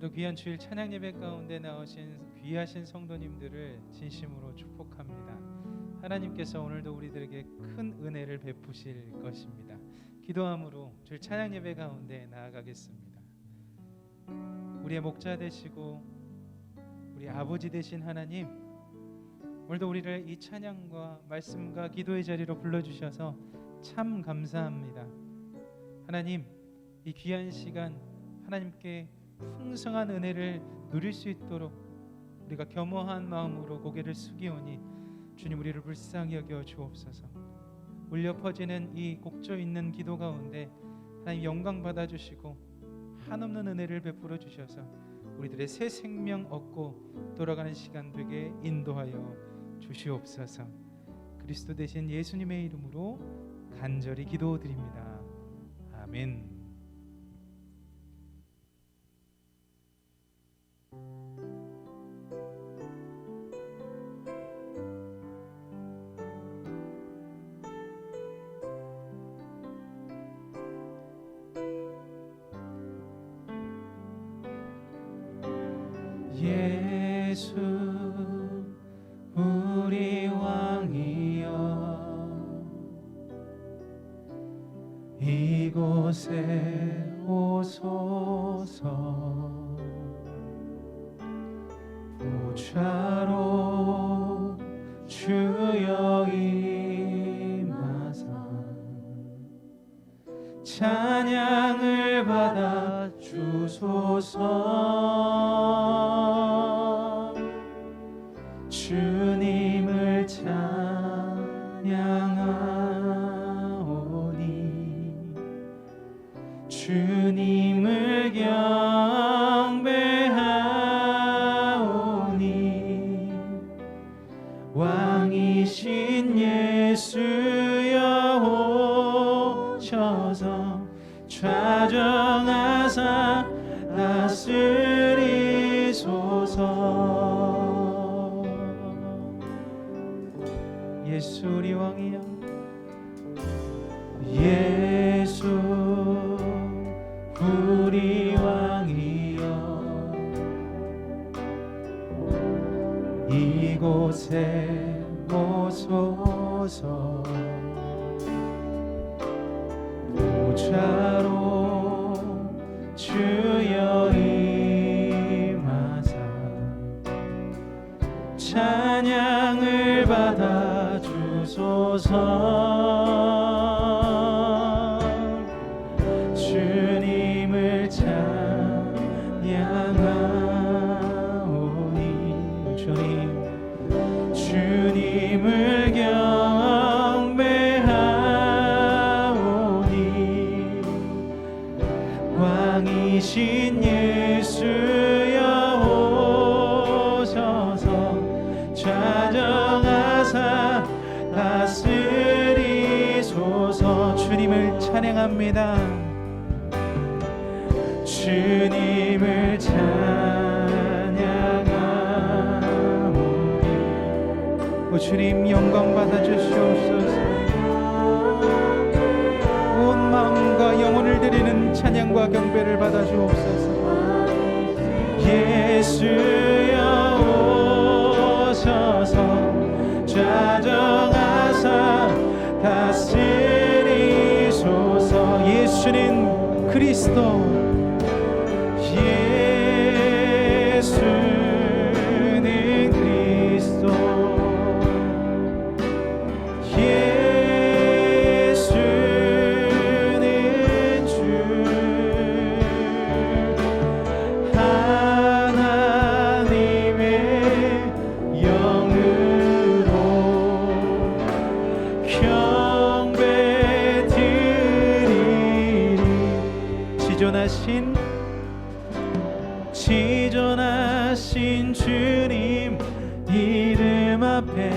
오늘도 귀한 주일 찬양 예배 가운데 나오신 귀하신 성도님들을 진심으로 축복합니다. 하나님께서 오늘도 우리들에게 큰 은혜를 베푸실 것입니다. 기도함으로 주일 찬양 예배 가운데 나아가겠습니다. 우리의 목자 되시고 우리 아버지 되신 하나님, 오늘도 우리를 이 찬양과 말씀과 기도의 자리로 불러주셔서 참 감사합니다. 하나님, 이 귀한 시간 하나님께 풍성한 은혜를 누릴 수 있도록 우리가 겸허한 마음으로 고개를 숙이오니 주님, 우리를 불쌍히 여겨 주옵소서. 울려 퍼지는 이 곡조 있는 기도 가운데 하나님 영광 받아주시고 한없는 은혜를 베풀어 주셔서 우리들의 새 생명 얻고 돌아가는 시간 되게 인도하여 주시옵소서. 그리스도 되신 예수님의 이름으로 간절히 기도드립니다. 아멘. 예수 우리 왕이여, 이곳에 오소서. 보좌로 주여 임하사 찬양을 받아 주소서. 주님을 찬양하오니 주님을 경배하오니 왕이신 예수여 오셔서 좌정하사 다스리소서. 예수 우리 왕이여, 예수 우리 왕이여, 이곳에 오소서. 보좌로 주여 임하사 찬양을 받아 주소서. 주님을 찬양하오니 주님을 경배하오니 왕이신 예수여 오셔서 좌정하사 다스리소서. 주님을 찬양합니다. 주님을 찬양하오니 주님 영광 받아 주시옵소서. 온 마음과 영혼을 드리는 찬양과 경배를 받아 주옵소서. 예수여 오셔서 좌정하사 다스리소서. 예수는 그리스도, 예수는 그리스도, 예수는 주, 하나님의 영으로 경배 드리리. 지존하신 주님 이름 앞에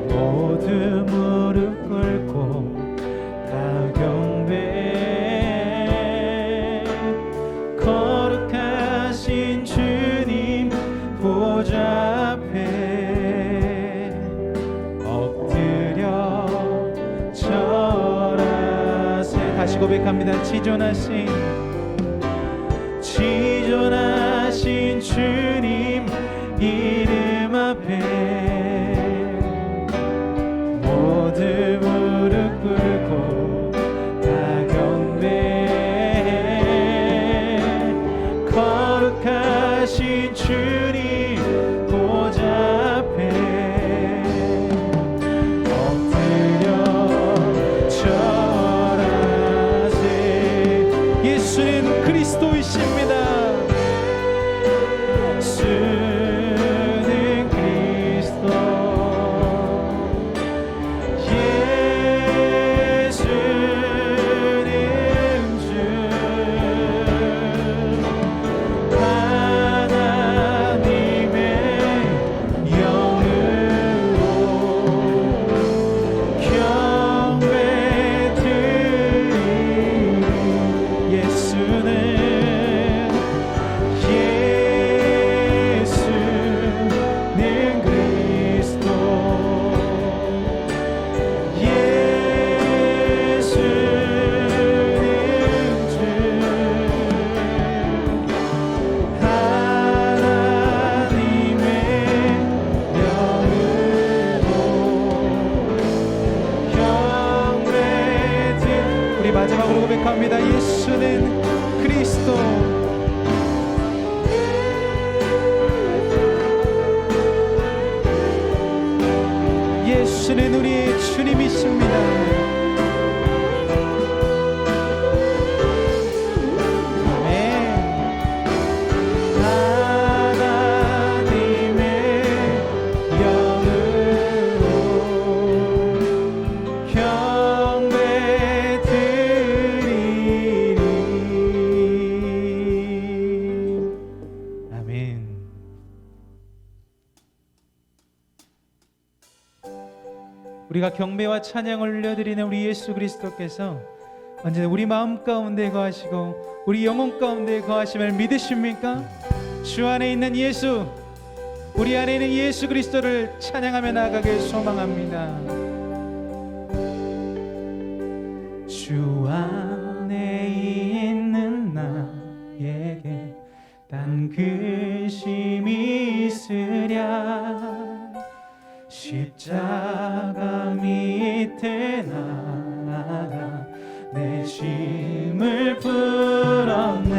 모두 무릎 꿇고 다 경배. 거룩하신 주님 보좌 앞에 엎드려 절하세. 다시 고백합니다. 지존하신 시존하신 주님 이름 앞에 모두 무릎 꿇고 다 경배해. 거룩하신 주님 보좌 앞에 엎드려 절하세. 예수는 그리스도이십니다. 예수는 그리스도, 예수는 주, 하나님의 영으로 경배드리니. 예수는 그리스도, 예수는 주, 하나님의 영으로 경배드. 우리 마지막으로 고백합니다. 예수는 그리스도. 예수는 우리의 주님이십니다. 아멘. 하나님의 영으로 경배드리리. 아멘. 우리가 경배와 찬양을 올려드리는 우리 예수 그리스도께서 언제나 우리 마음 가운데 거하시고 우리 영혼 가운데 거하심을 믿으십니까? 주 안에 있는 예수, 우리 안에 있는 예수 그리스도를 찬양하며 나아가길 소망합니다. 주 안에 있는 나에게 단 근심이 있으랴. 십자가 밑에 나가 내 짐을 풀었네.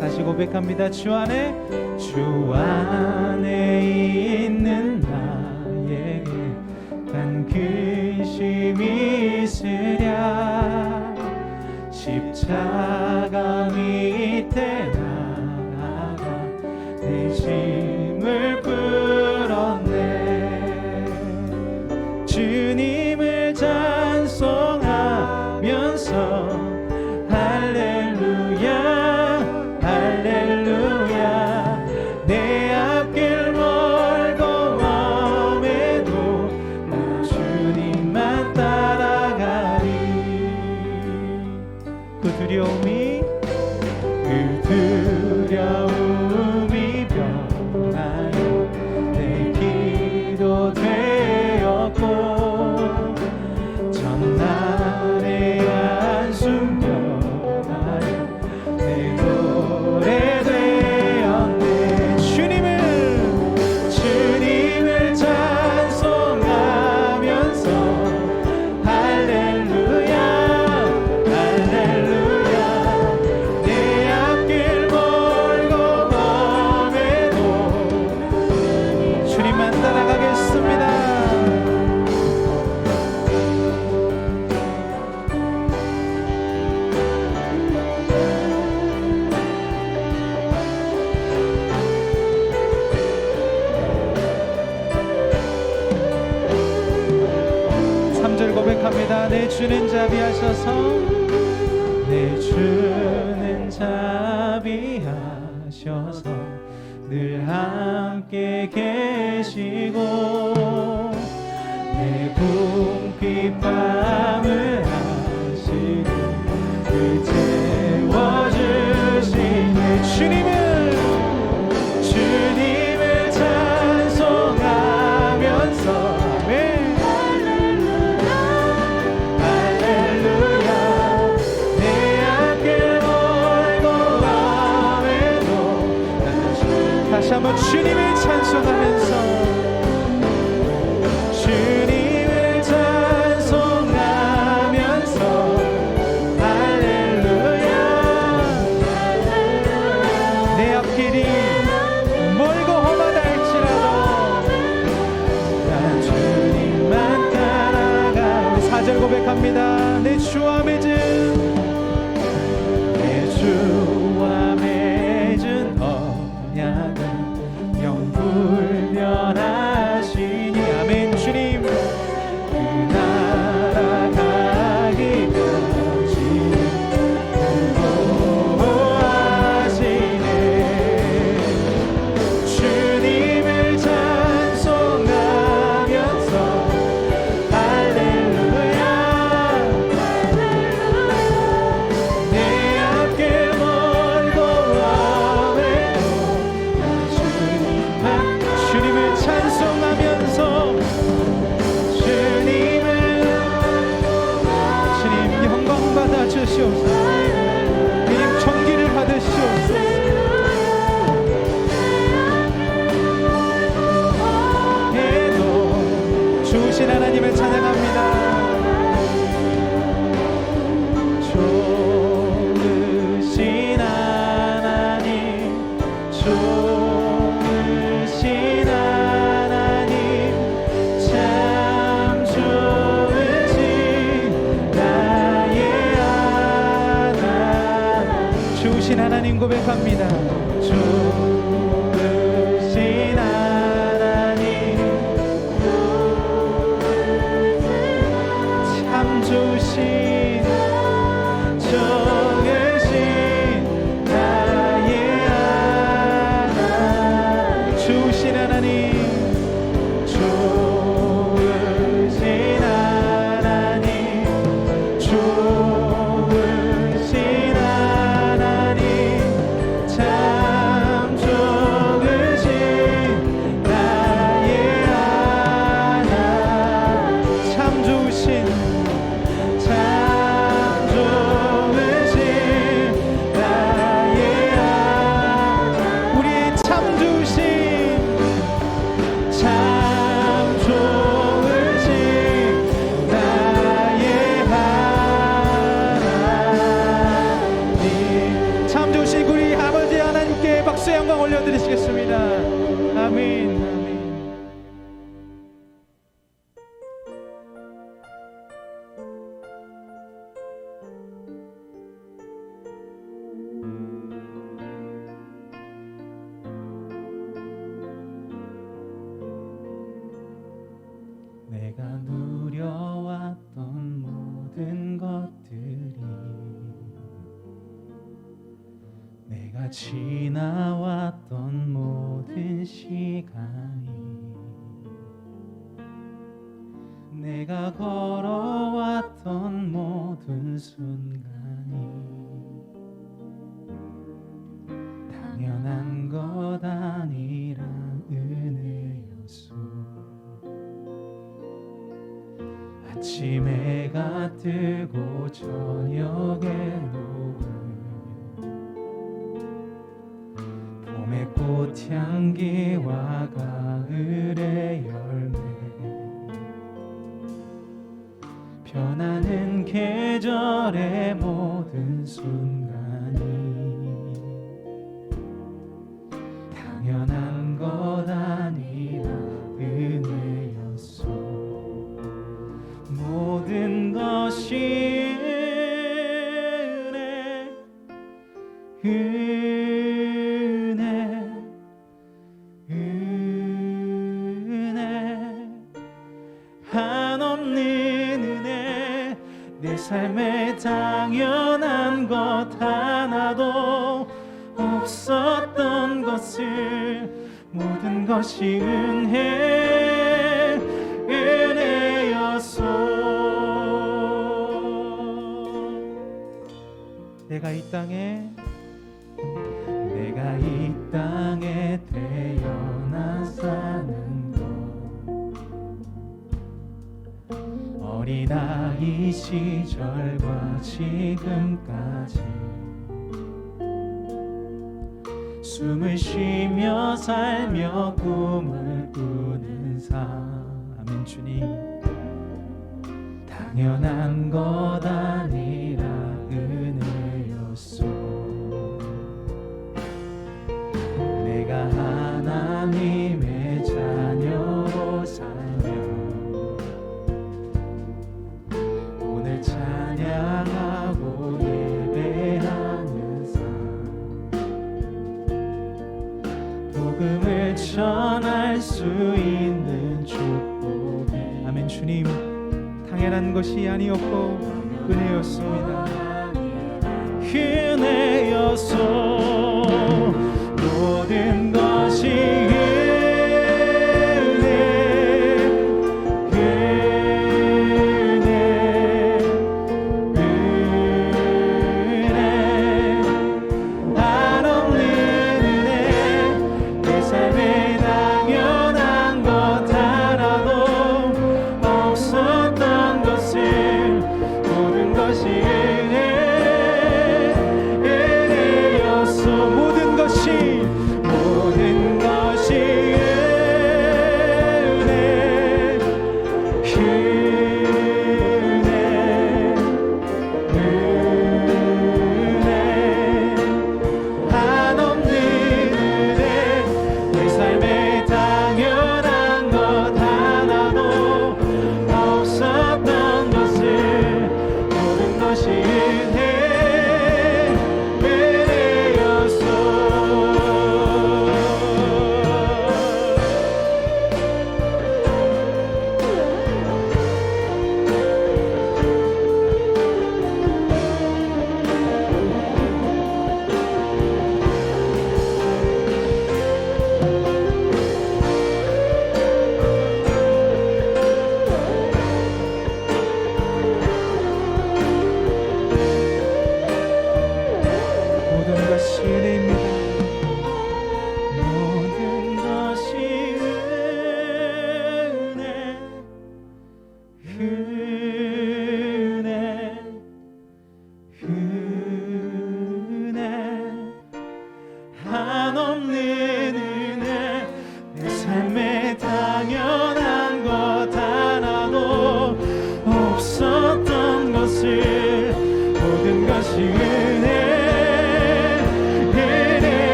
다시 고백합니다. 주 안에 있는 나에게 단 근심이 있으랴. 십자가 밑에 나가 내 짐을 풀었네. 주님을 찬송하면서 할렐루야 할렐루야. 내 앞길 멀고 험해도 나 주님만 따라가리. 그 두려움이 변하여 내 기도 되었고 전날의 한숨 변하여 내 노래 되었네. 주님을 찬송하면서 할렐루야 할렐루야. 내 앞길 멀고 험해도 주님만 따라가겠습니다. 고백합니다. 내 주는 자비하셔서, 내 주는 자비하셔서 늘 함께 계시고 내 궁핍함을 하시고 그 채워주시네. 주님을 찬송하면서 할렐루야 내 앞길 멀고 주와 맺은 언약은 영불변하시니 아멘. 주님 그 나라 가기까지 보호하시네. 주님을 찬송하면서 할렐루야 내 앞길 멀고 아외도 주님을 찬송하면서 주님 영광 받아 주시옵소서. 주님 존귀를 받으시옵소서. 해도 주신 하나님을 찬양합니다. 좋으신 하나님, 좋으신 하나님, 참 좋으신 나의 하나님. 좋으신 하나님 고백합니다. 좋으신 하나님, 참 좋으신 좋으신 나의 하나님. 좋으신 하나님, 좋으신 하나님, 좋으신 하나님, 참 좋으신 나의 하나님. 참 좋으신 참 좋으신 나의 하나님. 우리의 참 좋으신 참 좋으신 나의 하나님. 참 좋으신 우리 아버지 하나님께 박수의 영광 올려드리시겠습니다. 아멘. 아멘. 내가 누려왔던 모든 것들이, 내가 지나왔던 모든 시간이, 내가 걸어왔던 모든 순간이 당연한 것 아니라 은혜였소. 아침 해가 뜨고 저녁에 노을, 봄의 꽃향기와 가을의 열매, 변하는 계절의 모든 순간이 당연한 것 아니라 은혜였소. 모든 것이 은혜, 은혜, 한없는 은혜. 내 삶에 당연한 것 하나도 없었던 것을, 모든 것이 은혜, 은혜였소. 내가 이 땅에 태어나 사는 것, 어린아이 시절과 지금까지 숨을 쉬며 살며 꿈을 꾸는 삶, 아멘. 주님 당연한 것 아니라 은혜였소. 내가 하나님의 자녀로 살며 오늘 찬양 수 있는 축복이. 아멘. 주님, 당연한 것이 아니었고 은혜였습니다. 은혜였소. 모든 것이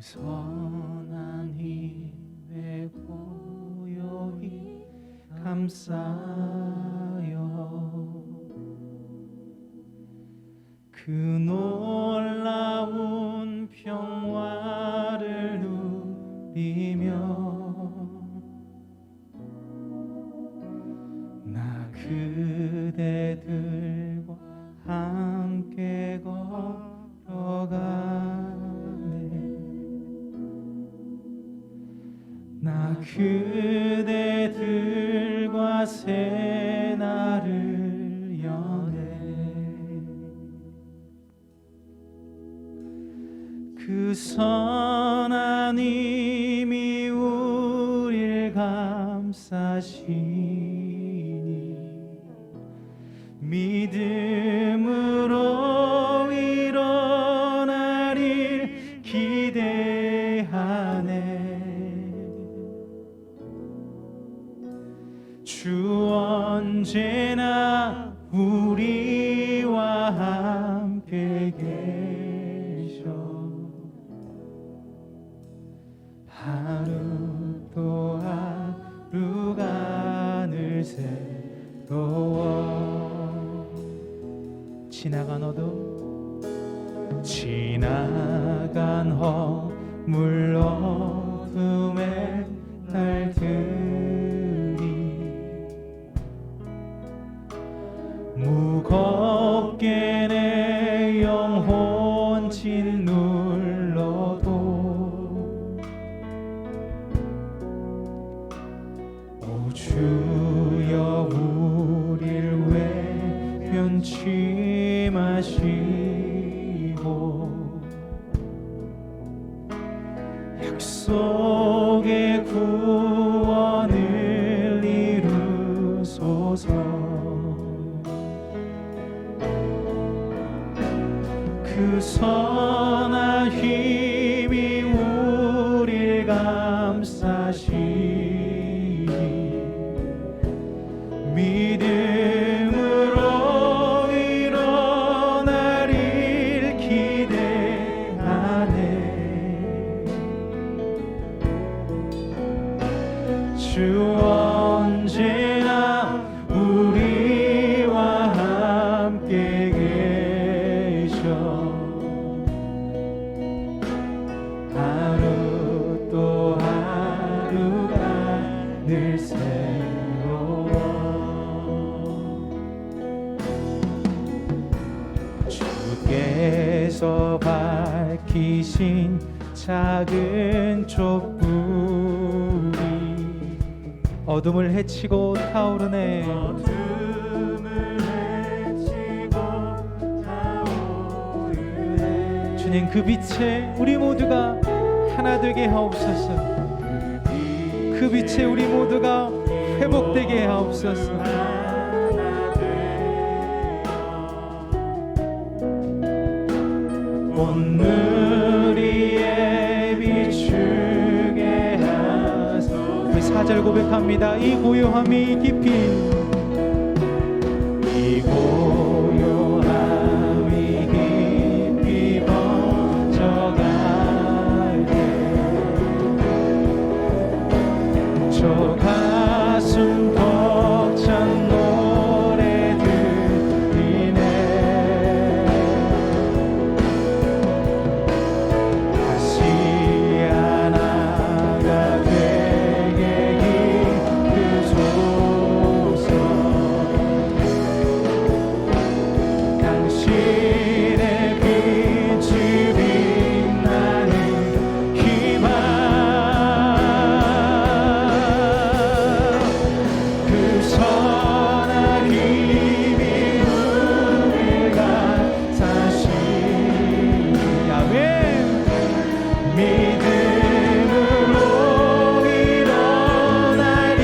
선한 힘에 고요히 감싸요. 그 놀라운 평화를 누리며 나 그대들과 함께 걸어가네. 나 그대들과 새 날을 여네. 그 선한 힘이 우릴 감싸시니 믿음으로 일어나릴 기대하네. 주 언제나 우리와 함께 계셔. 하루도 지나간 어둠 지나간 허물 어둠의 날들이 무겁게 내 영혼 짓눌러도 오 주여 우릴 외면치 마시고 약속의 구원을 이루소서. 그 선한 힘이 우릴 감싸시니 믿음으로 일어나릴 기대하네. 주 언제나 우리와 함께 계셔. 하루 또 하루가 늘 새로워. 주께서 밝히신 작은 촛불이 어둠을 헤치고 타오르네. 주님 그 빛에 우리 모두가 하나 되게 하옵소서. 그 빛에 우리 모두가 회복되게 하옵소서. 온누리에 비추게 하소서. 우리 4절 고백합니다. 이 고요함이 깊이 이 고요함이 깊이 번져가게 저 가슴 벅찬 노래들이네. 다시 하나가 되게 이끌소서. 당신의 빛이 빛나는 희망 그 선한 힘이 우릴 감싸시니 아멘. 믿음으로 일어나리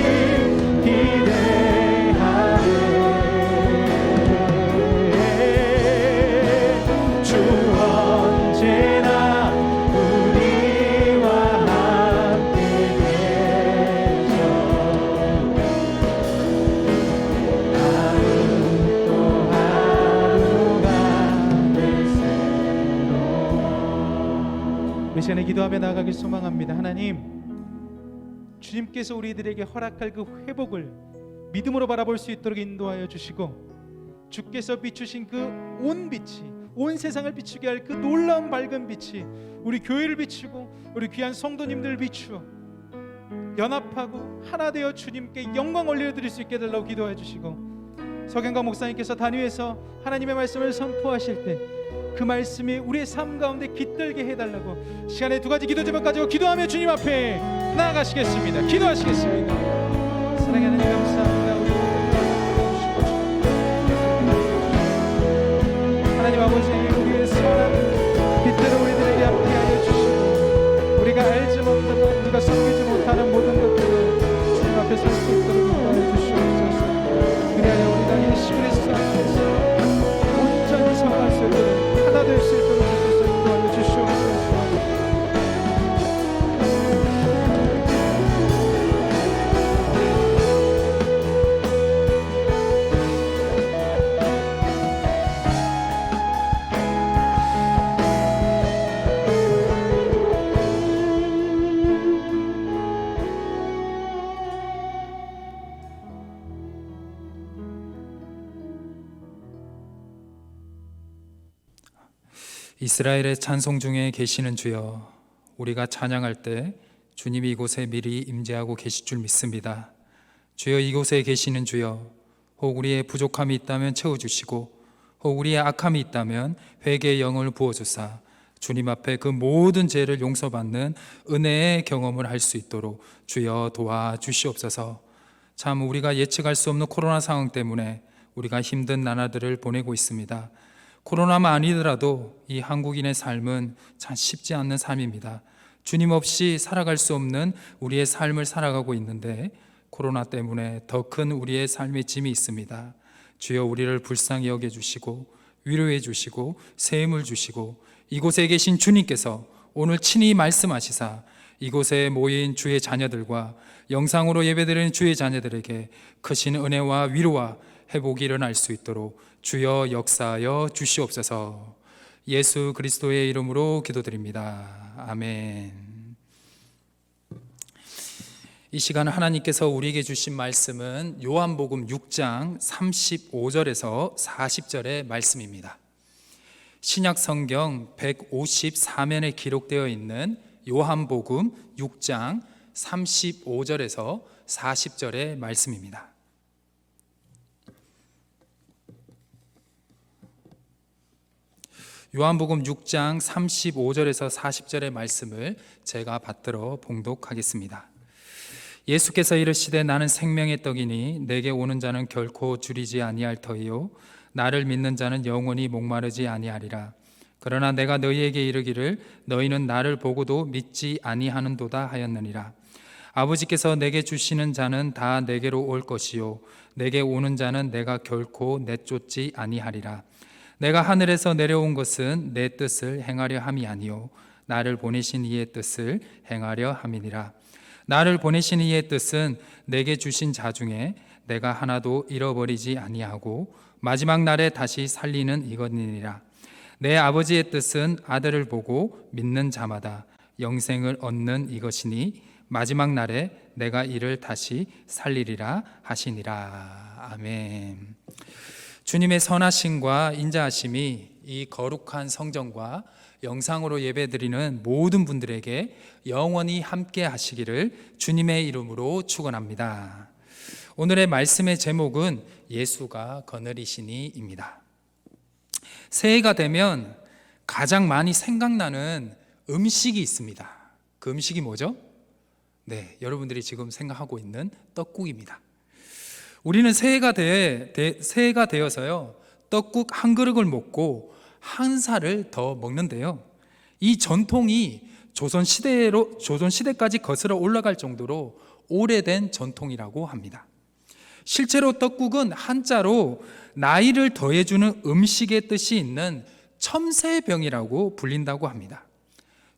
기대하네. 주 언제나 우리와 함께 계셔. 하루 또 하루가 늘 새로워. 이 시간에 기도하며 나아가길 소망합니다. 하나님, 주님께서 우리들에게 허락할 그 회복을 믿음으로 바라볼 수 있도록 인도하여 주시고, 주께서 비추신 그 온 빛이 온 세상을 비추게 할 그 놀라운 밝은 빛이 우리 교회를 비추고 우리 귀한 성도님들을 비추어 연합하고 하나 되어 주님께 영광 올려드릴 수 있게 해달라고 기도해 주시고, 석영강 목사님께서 단위에서 하나님의 말씀을 선포하실 때 그 말씀이 우리의 삶 가운데 깃들게 해달라고 시간에 두 가지 기도 제목 가지고 기도하며 주님 앞에 나아가시겠습니다. 기도하시겠습니다. 사랑하는 하나님 감사합니다. 우리 하나님 아버지, 우리의 선한 빛대로 우리들에게 함께하여 주시고 우리가 알지 못하고 우리가 섬기지 못하는 모든 것들을 주님 앞에 설 수 있도록 인도하여 주시옵소서. 그리하여 우리가 예수 그리스도 안에서 온전히 성할 수 있도록 하나 될 수 있도록 주께서 인도하여 주시옵소서. 이스라엘의 찬송 중에 계시는 주여, 우리가 찬양할 때 주님이 이곳에 미리 임재하고 계실 줄 믿습니다. 주여, 이곳에 계시는 주여, 혹 우리의 부족함이 있다면 채워주시고 혹 우리의 악함이 있다면 회개의 영을 부어주사 주님 앞에 그 모든 죄를 용서받는 은혜의 경험을 할 수 있도록 주여 도와주시옵소서. 참 우리가 예측할 수 없는 코로나 상황 때문에 우리가 힘든 나날들을 보내고 있습니다. 코로나만 아니더라도 이 한국인의 삶은 참 쉽지 않는 삶입니다. 주님 없이 살아갈 수 없는 우리의 삶을 살아가고 있는데 코로나 때문에 더 큰 우리의 삶의 짐이 있습니다. 주여, 우리를 불쌍히 여겨주시고 위로해 주시고 새 힘을 주시고 이곳에 계신 주님께서 오늘 친히 말씀하시사 이곳에 모인 주의 자녀들과 영상으로 예배드리는 주의 자녀들에게 크신 은혜와 위로와 회복이 일어날 수 있도록 주여 역사하여 주시옵소서. 예수 그리스도의 이름으로 기도드립니다. 아멘. 이 시간 하나님께서 우리에게 주신 말씀은 요한복음 6장 35절에서 40절의 말씀입니다. 신약 성경 154면에 기록되어 있는 요한복음 6장 35절에서 40절의 말씀입니다. 요한복음 6장 35절에서 40절의 말씀을 제가 받들어 봉독하겠습니다. 예수께서 이르시되 나는 생명의 떡이니 내게 오는 자는 결코 줄이지 아니할 터이요 나를 믿는 자는 영원히 목마르지 아니하리라. 그러나 내가 너희에게 이르기를 너희는 나를 보고도 믿지 아니하는도다 하였느니라. 아버지께서 내게 주시는 자는 다 내게로 올 것이요 내게 오는 자는 내가 결코 내쫓지 아니하리라. 내가 하늘에서 내려온 것은 내 뜻을 행하려 함이 아니요 나를 보내신 이의 뜻을 행하려 함이니라. 나를 보내신 이의 뜻은 내게 주신 자 중에 내가 하나도 잃어버리지 아니하고 마지막 날에 다시 살리는 이것이니라. 내 아버지의 뜻은 아들을 보고 믿는 자마다 영생을 얻는 이것이니 마지막 날에 내가 이를 다시 살리리라 하시니라. 아멘. 주님의 선하심과 인자하심이 이 거룩한 성전과 영상으로 예배드리는 모든 분들에게 영원히 함께 하시기를 주님의 이름으로 축원합니다. 오늘의 말씀의 제목은 예수가 거느리시니입니다. 새해가 되면 가장 많이 생각나는 음식이 있습니다. 그 음식이 뭐죠? 네, 여러분들이 지금 생각하고 있는 떡국입니다. 우리는 새해가 되어서요 떡국 한 그릇을 먹고 한 살을 더 먹는데요, 이 전통이 조선 시대까지 거슬러 올라갈 정도로 오래된 전통이라고 합니다. 실제로 떡국은 한자로 나이를 더해주는 음식의 뜻이 있는 첨세병이라고 불린다고 합니다.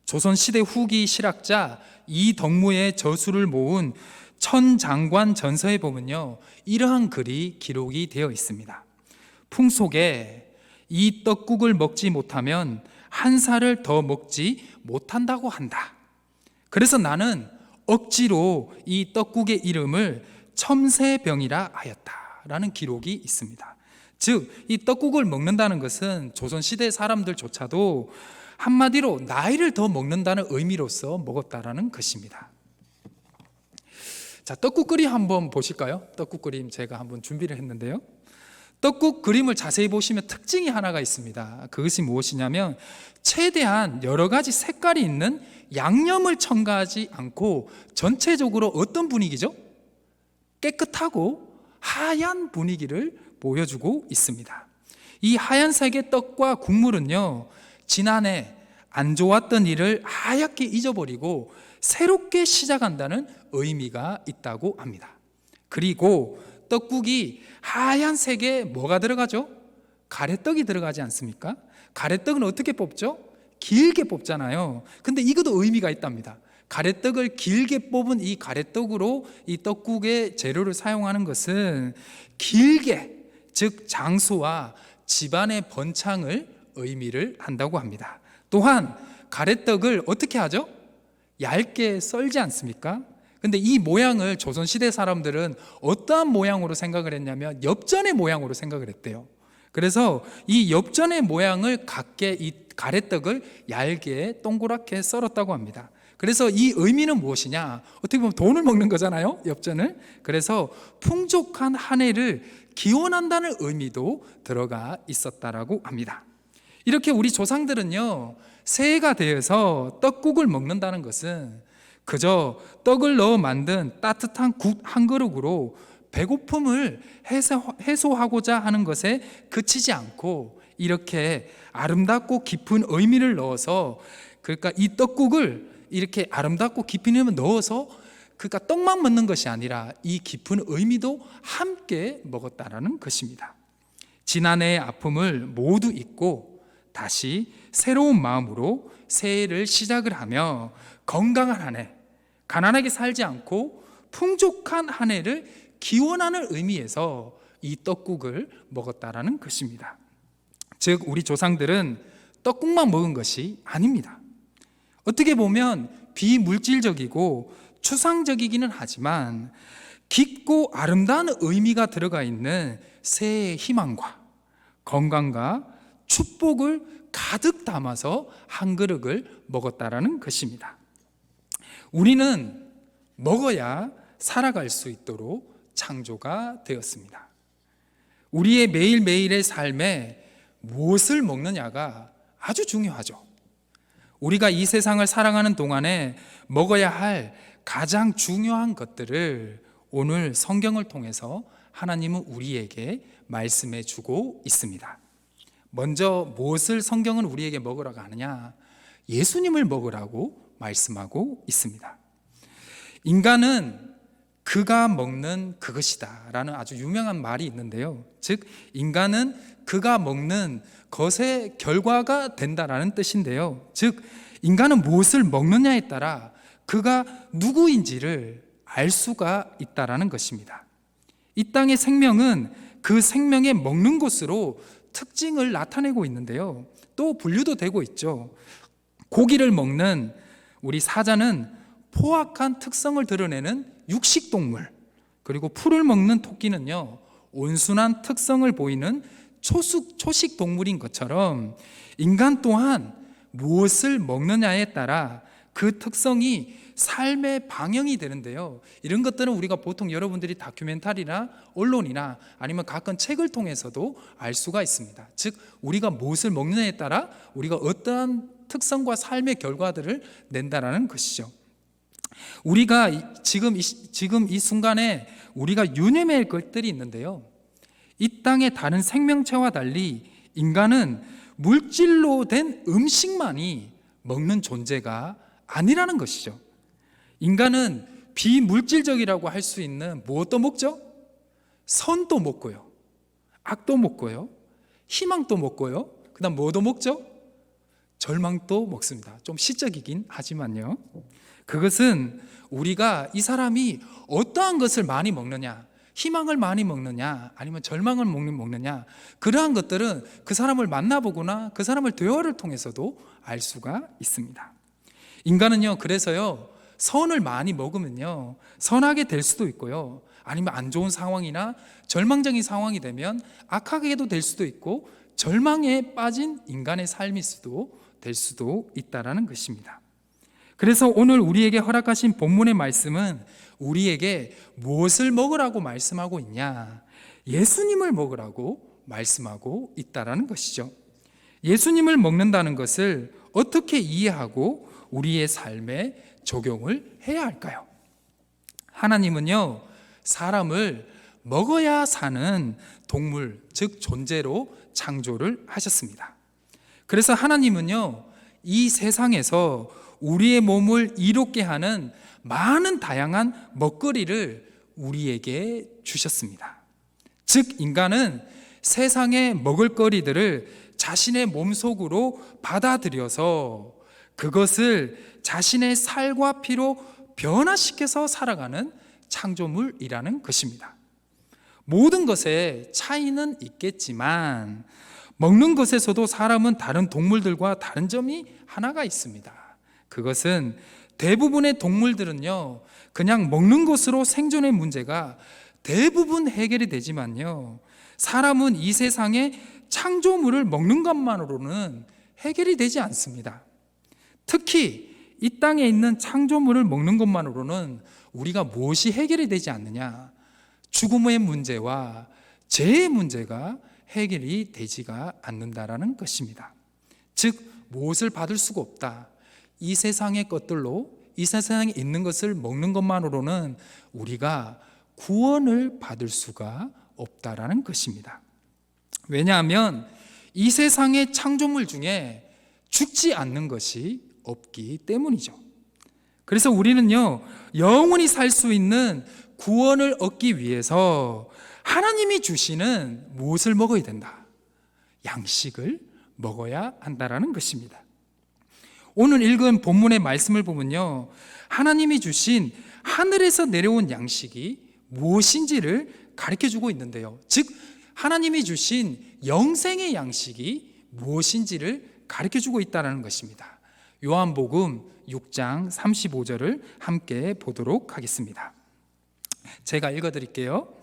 조선 시대 후기 실학자 이덕무의 저수를 모은 천장관 전서에 보면요 이러한 글이 기록이 되어 있습니다. 풍속에 이 떡국을 먹지 못하면 한 살을 더 먹지 못한다고 한다. 그래서 나는 억지로 이 떡국의 이름을 첨세병이라 하였다라는 기록이 있습니다. 즉, 이 떡국을 먹는다는 것은 조선시대 사람들조차도 한마디로 나이를 더 먹는다는 의미로서 먹었다라는 것입니다. 자, 떡국 그림 한번 보실까요? 떡국 그림 제가 한번 준비를 했는데요, 떡국 그림을 자세히 보시면 특징이 하나가 있습니다. 그것이 무엇이냐면 최대한 여러 가지 색깔이 있는 양념을 첨가하지 않고 전체적으로 어떤 분위기죠? 깨끗하고 하얀 분위기를 보여주고 있습니다. 이 하얀색의 떡과 국물은요 지난해 안 좋았던 일을 하얗게 잊어버리고 새롭게 시작한다는 의미가 있다고 합니다. 그리고 떡국이 하얀색에 뭐가 들어가죠? 가래떡이 들어가지 않습니까? 가래떡은 어떻게 뽑죠? 길게 뽑잖아요. 근데 이것도 의미가 있답니다. 가래떡을 길게 뽑은 이 가래떡으로 이 떡국의 재료를 사용하는 것은 길게, 즉 장수와 집안의 번창을 의미를 한다고 합니다. 또한 가래떡을 어떻게 하죠? 얇게 썰지 않습니까? 근데 이 모양을 조선시대 사람들은 어떠한 모양으로 생각을 했냐면 엽전의 모양으로 생각을 했대요. 그래서 이 엽전의 모양을 갖게 이 가래떡을 얇게 동그랗게 썰었다고 합니다. 그래서 이 의미는 무엇이냐? 어떻게 보면 돈을 먹는 거잖아요, 엽전을. 그래서 풍족한 한 해를 기원한다는 의미도 들어가 있었다라고 합니다. 이렇게 우리 조상들은요, 새해가 되어서 떡국을 먹는다는 것은 그저 떡을 넣어 만든 따뜻한 국 한 그릇으로 배고픔을 해소하고자 하는 것에 그치지 않고 이렇게 아름답고 깊은 의미를 넣어서, 그러니까 이 떡국을 이렇게 아름답고 깊은 의미를 넣어서 그러니까 떡만 먹는 것이 아니라 이 깊은 의미도 함께 먹었다라는 것입니다. 지난해의 아픔을 모두 잊고 다시 새로운 마음으로 새해를 시작을 하며 건강한 한 해, 가난하게 살지 않고 풍족한 한 해를 기원하는 의미에서 이 떡국을 먹었다라는 것입니다. 즉 우리 조상들은 떡국만 먹은 것이 아닙니다. 어떻게 보면 비물질적이고 추상적이기는 하지만 깊고 아름다운 의미가 들어가 있는 새해의 희망과 건강과 축복을 가득 담아서 한 그릇을 먹었다라는 것입니다. 우리는 먹어야 살아갈 수 있도록 창조가 되었습니다. 우리의 매일매일의 삶에 무엇을 먹느냐가 아주 중요하죠. 우리가 이 세상을 살아가는 동안에 먹어야 할 가장 중요한 것들을 오늘 성경을 통해서 하나님은 우리에게 말씀해 주고 있습니다. 먼저 무엇을 성경은 우리에게 먹으라고 하느냐? 예수님을 먹으라고 말씀하고 있습니다. 인간은 그가 먹는 그것이다 라는 아주 유명한 말이 있는데요, 즉 인간은 그가 먹는 것의 결과가 된다라는 뜻인데요, 즉 인간은 무엇을 먹느냐에 따라 그가 누구인지를 알 수가 있다라는 것입니다. 이 땅의 생명은 그 생명의 먹는 것으로 특징을 나타내고 있는데요, 또 분류도 되고 있죠. 고기를 먹는 우리 사자는 포악한 특성을 드러내는 육식동물, 그리고 풀을 먹는 토끼는요 온순한 특성을 보이는 초식동물인 것처럼 인간 또한 무엇을 먹느냐에 따라 그 특성이 삶의 방향이 되는데요, 이런 것들은 우리가 보통 여러분들이 다큐멘터리나 언론이나 아니면 가끔 책을 통해서도 알 수가 있습니다. 즉 우리가 무엇을 먹느냐에 따라 우리가 어떠한 특성과 삶의 결과들을 낸다라는 것이죠. 우리가 지금 이 순간에 우리가 유념해야 할 것들이 있는데요, 이 땅의 다른 생명체와 달리 인간은 물질로 된 음식만이 먹는 존재가 아니라는 것이죠. 인간은 비물질적이라고 할 수 있는 무엇도 먹죠? 선도 먹고요, 악도 먹고요, 희망도 먹고요, 그 다음 뭐도 먹죠? 절망도 먹습니다. 좀 시적이긴 하지만요, 그것은 우리가 이 사람이 어떠한 것을 많이 먹느냐, 희망을 많이 먹느냐 아니면 절망을 먹느냐, 그러한 것들은 그 사람을 만나보거나 그 사람을 대화를 통해서도 알 수가 있습니다. 인간은요 그래서요 선을 많이 먹으면요 선하게 될 수도 있고요, 아니면 안 좋은 상황이나 절망적인 상황이 되면 악하게도 될 수도 있고 절망에 빠진 인간의 삶일 수도 될 수도 있다라는 것입니다. 그래서 오늘 우리에게 허락하신 본문의 말씀은 우리에게 무엇을 먹으라고 말씀하고 있냐? 예수님을 먹으라고 말씀하고 있다라는 것이죠. 예수님을 먹는다는 것을 어떻게 이해하고 우리의 삶에 적용을 해야 할까요? 하나님은요 사람을 먹어야 사는 동물, 즉 존재로 창조를 하셨습니다. 그래서 하나님은요 이 세상에서 우리의 몸을 이롭게 하는 많은 다양한 먹거리를 우리에게 주셨습니다. 즉 인간은 세상의 먹을거리들을 자신의 몸속으로 받아들여서 그것을 자신의 살과 피로 변화시켜서 살아가는 창조물이라는 것입니다. 모든 것에 차이는 있겠지만 먹는 것에서도 사람은 다른 동물들과 다른 점이 하나가 있습니다. 그것은 대부분의 동물들은요 그냥 먹는 것으로 생존의 문제가 대부분 해결이 되지만요 사람은 이 세상의 창조물을 먹는 것만으로는 해결이 되지 않습니다. 특히 이 땅에 있는 창조물을 먹는 것만으로는 우리가 무엇이 해결이 되지 않느냐? 죽음의 문제와 죄의 문제가 해결이 되지가 않는다라는 것입니다. 즉 무엇을 받을 수가 없다. 이 세상의 것들로, 이 세상에 있는 것을 먹는 것만으로는 우리가 구원을 받을 수가 없다라는 것입니다. 왜냐하면 이 세상의 창조물 중에 죽지 않는 것이 없기 때문이죠. 그래서 우리는요, 영원히 살 수 있는 구원을 얻기 위해서 하나님이 주시는 무엇을 먹어야 된다? 양식을 먹어야 한다라는 것입니다. 오늘 읽은 본문의 말씀을 보면요, 하나님이 주신 하늘에서 내려온 양식이 무엇인지를 가르쳐주고 있는데요, 즉 하나님이 주신 영생의 양식이 무엇인지를 가르쳐주고 있다는 것입니다. 요한복음 6장 35절을 함께 보도록 하겠습니다. 제가 읽어드릴게요.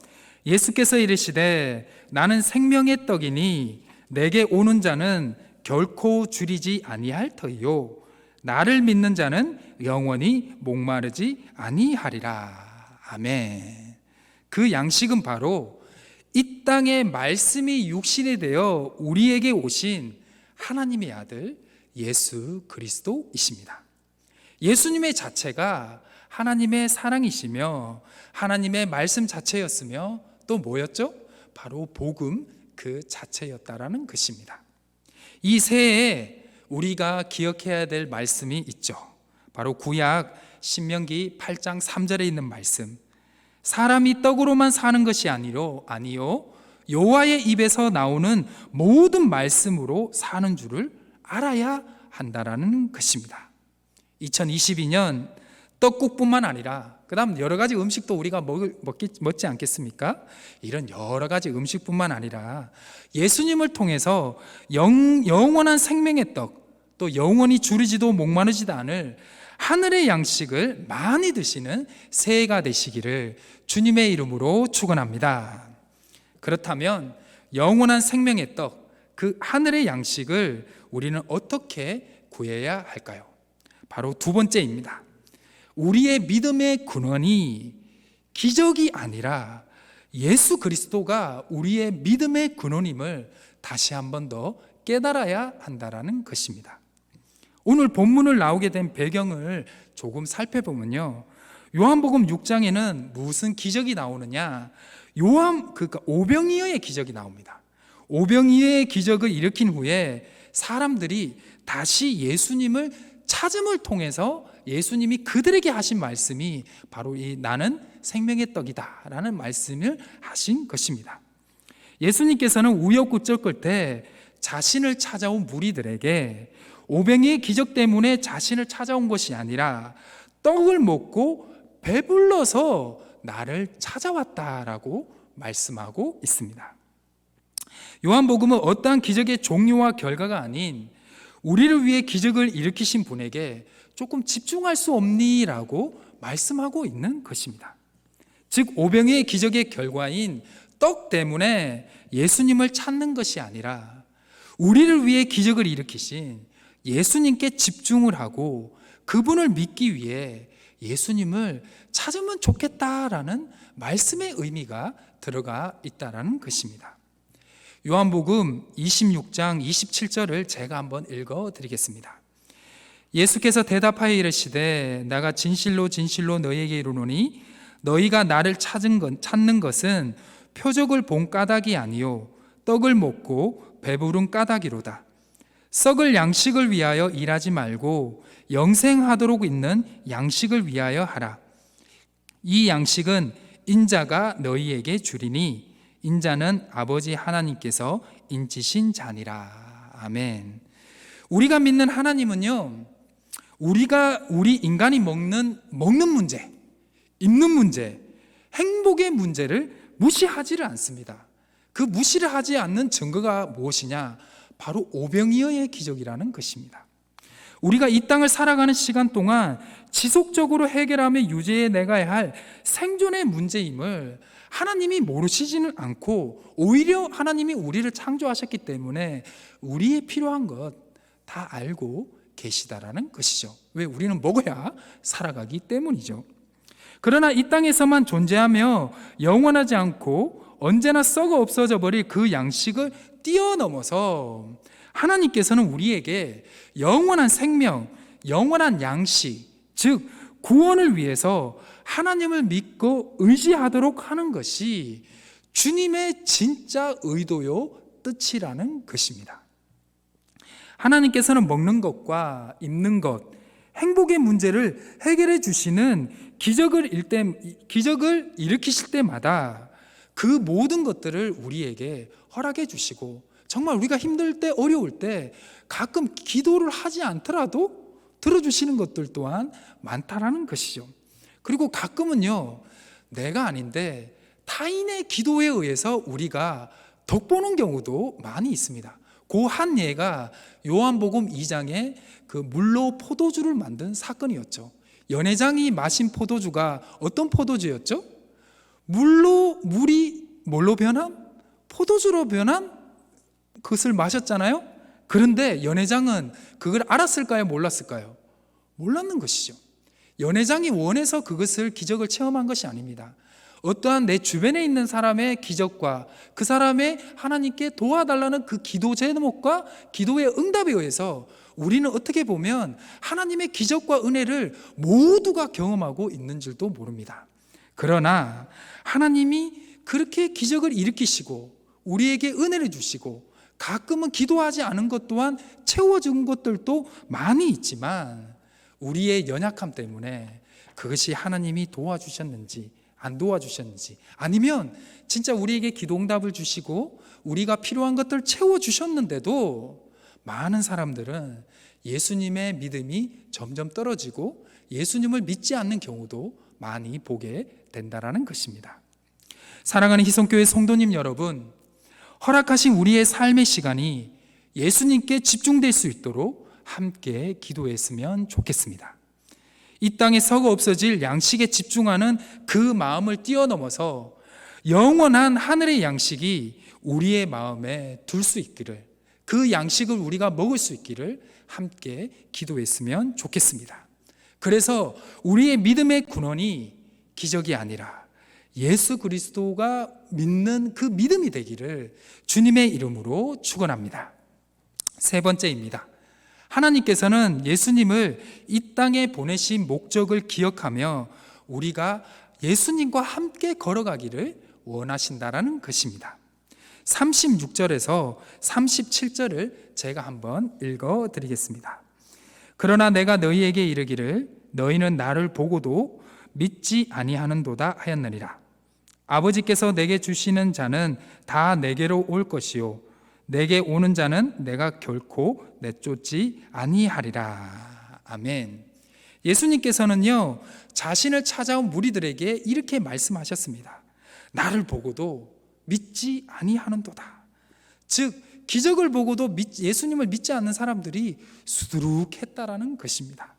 예수께서 이르시되 나는 생명의 떡이니 내게 오는 자는 결코 줄이지 아니할 터이요 나를 믿는 자는 영원히 목마르지 아니하리라. 아멘. 그 양식은 바로 이 땅에 말씀이 육신이 되어 우리에게 오신 하나님의 아들 예수 그리스도이십니다. 예수님의 자체가 하나님의 사랑이시며 하나님의 말씀 자체였으며 또 뭐였죠? 바로 복음 그 자체였다라는 것입니다. 이 새해에 우리가 기억해야 될 말씀이 있죠. 바로 구약 신명기 8장 3절에 있는 말씀. 사람이 떡으로만 사는 것이 아니요 여호와의 입에서 나오는 모든 말씀으로 사는 줄을 알아야 한다라는 것입니다. 2022년 떡국뿐만 아니라 그 다음 여러 가지 음식도 우리가 먹지 않겠습니까? 이런 여러 가지 음식뿐만 아니라 예수님을 통해서 영원한 생명의 떡, 또 영원히 줄이지도 목마르지도 않을 하늘의 양식을 많이 드시는 새해가 되시기를 주님의 이름으로 축원합니다. 그렇다면 영원한 생명의 떡, 그 하늘의 양식을 우리는 어떻게 구해야 할까요? 바로 두 번째입니다. 우리의 믿음의 근원이 기적이 아니라 예수 그리스도가 우리의 믿음의 근원임을 다시 한 번 더 깨달아야 한다라는 것입니다. 오늘 본문을 나오게 된 배경을 조금 살펴보면요, 요한복음 6장에는 무슨 기적이 나오느냐? 그러니까 오병이어의 기적이 나옵니다. 오병이어의 기적을 일으킨 후에 사람들이 다시 예수님을 찾음을 통해서 예수님이 그들에게 하신 말씀이 바로 이 나는 생명의 떡이다 라는 말씀을 하신 것입니다. 예수님께서는 우여곡절 끝에 자신을 찾아온 무리들에게 오병이의 기적 때문에 자신을 찾아온 것이 아니라 떡을 먹고 배불러서 나를 찾아왔다라고 말씀하고 있습니다. 요한복음은 어떠한 기적의 종류와 결과가 아닌 우리를 위해 기적을 일으키신 분에게 조금 집중할 수 없니라고 말씀하고 있는 것입니다. 즉 오병이의 기적의 결과인 떡 때문에 예수님을 찾는 것이 아니라 우리를 위해 기적을 일으키신 예수님께 집중을 하고 그분을 믿기 위해 예수님을 찾으면 좋겠다라는 말씀의 의미가 들어가 있다라는 것입니다. 요한복음 26장 27절을 제가 한번 읽어드리겠습니다. 예수께서 대답하여 이르시되 내가 진실로 진실로 너희에게 이르노니 너희가 나를 찾는 것은 표적을 본 까닭이 아니요 떡을 먹고 배부른 까닭이로다. 썩을 양식을 위하여 일하지 말고 영생하도록 있는 양식을 위하여 하라. 이 양식은 인자가 너희에게 주리니 인자는 아버지 하나님께서 인치신 자니라. 아멘. 우리가 믿는 하나님은요, 우리 인간이 먹는 문제, 입는 문제, 행복의 문제를 무시하지를 않습니다. 그 무시를 하지 않는 증거가 무엇이냐? 바로 오병이어의 기적이라는 것입니다. 우리가 이 땅을 살아가는 시간 동안 지속적으로 해결하며 유지해 나가야 할 생존의 문제임을 하나님이 모르시지는 않고 오히려 하나님이 우리를 창조하셨기 때문에 우리의 필요한 것, 다 알고 계시다라는 것이죠. 왜? 우리는 먹어야 살아가기 때문이죠. 그러나 이 땅에서만 존재하며 영원하지 않고 언제나 썩어 없어져 버릴 그 양식을 뛰어넘어서 하나님께서는 우리에게 영원한 생명, 영원한 양식, 즉 구원을 위해서 하나님을 믿고 의지하도록 하는 것이 주님의 진짜 의도요 뜻이라는 것입니다. 하나님께서는 먹는 것과 입는 것, 행복의 문제를 해결해 주시는 기적을 일으키실 때마다 그 모든 것들을 우리에게 허락해 주시고, 정말 우리가 힘들 때, 어려울 때 가끔 기도를 하지 않더라도 들어주시는 것들 또한 많다라는 것이죠. 그리고 가끔은요, 내가 아닌데 타인의 기도에 의해서 우리가 덕보는 경우도 많이 있습니다. 그 한 예가 요한복음 2장에 그 물로 포도주를 만든 사건이었죠. 연회장이 마신 포도주가 어떤 포도주였죠? 물이 뭘로 변함? 포도주로 변한 그것을 마셨잖아요. 그런데 연회장은 그걸 알았을까요? 몰랐을까요? 몰랐는 것이죠. 연회장이 원해서 그것을 기적을 체험한 것이 아닙니다. 어떠한 내 주변에 있는 사람의 기적과 그 사람의 하나님께 도와달라는 그 기도 제목과 기도의 응답에 의해서 우리는 어떻게 보면 하나님의 기적과 은혜를 모두가 경험하고 있는 줄도 모릅니다. 그러나 하나님이 그렇게 기적을 일으키시고 우리에게 은혜를 주시고 가끔은 기도하지 않은 것 또한 채워준 것들도 많이 있지만 우리의 연약함 때문에 그것이 하나님이 도와주셨는지 안 도와주셨는지, 아니면 진짜 우리에게 기도응답을 주시고 우리가 필요한 것들 채워주셨는데도 많은 사람들은 예수님의 믿음이 점점 떨어지고 예수님을 믿지 않는 경우도 많이 보게 된다라는 것입니다. 사랑하는 희성교회 성도님 여러분, 허락하신 우리의 삶의 시간이 예수님께 집중될 수 있도록 함께 기도했으면 좋겠습니다. 이 땅에 썩어 없어질 양식에 집중하는 그 마음을 뛰어넘어서 영원한 하늘의 양식이 우리의 마음에 둘 수 있기를, 그 양식을 우리가 먹을 수 있기를 함께 기도했으면 좋겠습니다. 그래서 우리의 믿음의 근원이 기적이 아니라 예수 그리스도가 믿는 그 믿음이 되기를 주님의 이름으로 축원합니다. 세 번째입니다. 하나님께서는 예수님을 이 땅에 보내신 목적을 기억하며 우리가 예수님과 함께 걸어가기를 원하신다라는 것입니다. 36절에서 37절을 제가 한번 읽어드리겠습니다. 그러나 내가 너희에게 이르기를 너희는 나를 보고도 믿지 아니하는도다 하였느니라. 아버지께서 내게 주시는 자는 다 내게로 올 것이요 내게 오는 자는 내가 결코 내쫓지 아니하리라. 아멘. 예수님께서는요, 자신을 찾아온 무리들에게 이렇게 말씀하셨습니다. 나를 보고도 믿지 아니하는도다. 즉 기적을 보고도 예수님을 믿지 않는 사람들이 수두룩했다라는 것입니다.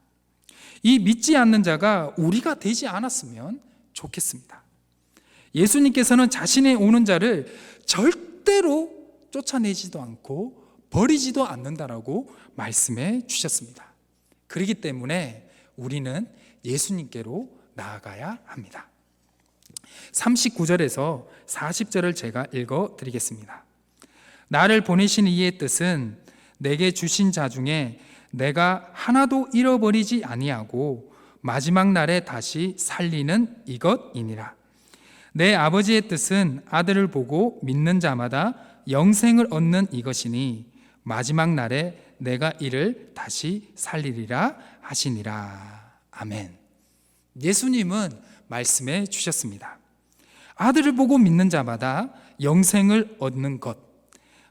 이 믿지 않는 자가 우리가 되지 않았으면 좋겠습니다. 예수님께서는 자신의 오는 자를 절대로 쫓아내지도 않고 버리지도 않는다라고 말씀해 주셨습니다. 그렇기 때문에 우리는 예수님께로 나아가야 합니다. 39절에서 40절을 제가 읽어드리겠습니다. 나를 보내신 이의 뜻은 내게 주신 자 중에 내가 하나도 잃어버리지 아니하고 마지막 날에 다시 살리는 이것이니라. 내 아버지의 뜻은 아들을 보고 믿는 자마다 영생을 얻는 이것이니 마지막 날에 내가 이를 다시 살리리라 하시니라. 아멘. 예수님은 말씀해 주셨습니다. 아들을 보고 믿는 자마다 영생을 얻는 것,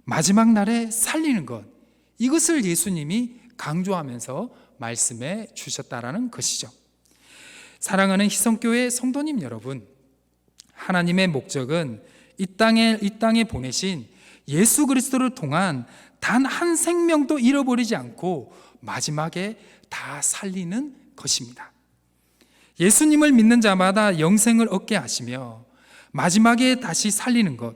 마지막 날에 살리는 것, 이것을 예수님이 강조하면서 말씀해 주셨다라는 것이죠. 사랑하는 희성교회 성도님 여러분, 하나님의 목적은 이 땅에 보내신 예수 그리스도를 통한 단 한 생명도 잃어버리지 않고 마지막에 다 살리는 것입니다. 예수님을 믿는 자마다 영생을 얻게 하시며 마지막에 다시 살리는 것,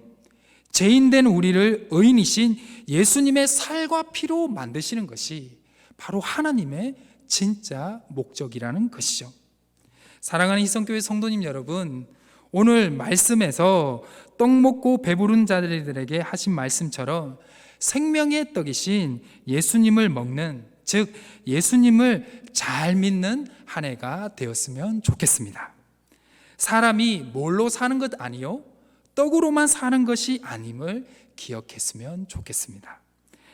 죄인된 우리를 의인이신 예수님의 살과 피로 만드시는 것이 바로 하나님의 진짜 목적이라는 것이죠. 사랑하는 희성교회 성도님 여러분, 오늘 말씀에서 떡 먹고 배부른 자들에게 하신 말씀처럼 생명의 떡이신 예수님을 먹는, 즉 예수님을 잘 믿는 한 해가 되었으면 좋겠습니다. 사람이 뭘로 사는 것 아니요 떡으로만 사는 것이 아님을 기억했으면 좋겠습니다.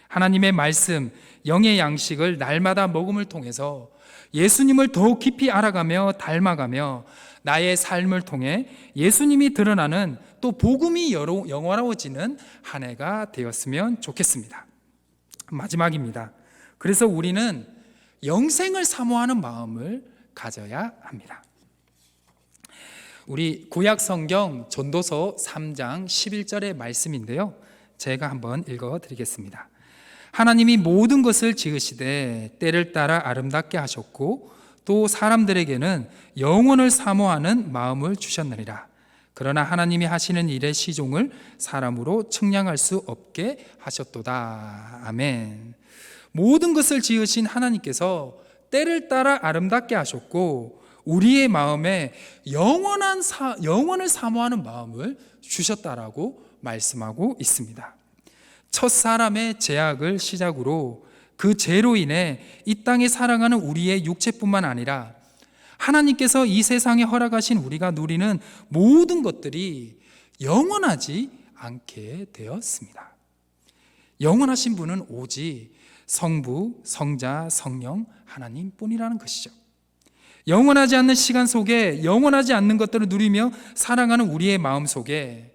하나님의 말씀, 영의 양식을 날마다 먹음을 통해서 예수님을 더욱 깊이 알아가며 닮아가며 나의 삶을 통해 예수님이 드러나는, 또 복음이 영원하워지는 한 해가 되었으면 좋겠습니다. 마지막입니다. 그래서 우리는 영생을 사모하는 마음을 가져야 합니다. 우리 구약 성경 전도서 3장 11절의 말씀인데요, 제가 한번 읽어드리겠습니다. 하나님이 모든 것을 지으시되 때를 따라 아름답게 하셨고 또 사람들에게는 영원을 사모하는 마음을 주셨느니라. 그러나 하나님이 하시는 일의 시종을 사람으로 측량할 수 없게 하셨도다. 아멘. 모든 것을 지으신 하나님께서 때를 따라 아름답게 하셨고 우리의 마음에 영원을 사모하는 마음을 주셨다라고 말씀하고 있습니다. 첫 사람의 죄악을 시작으로 그 죄로 인해 이 땅에 살아가는 우리의 육체뿐만 아니라 하나님께서 이 세상에 허락하신 우리가 누리는 모든 것들이 영원하지 않게 되었습니다. 영원하신 분은 오직 성부, 성자, 성령 하나님뿐이라는 것이죠. 영원하지 않는 시간 속에 영원하지 않는 것들을 누리며 살아가는 우리의 마음 속에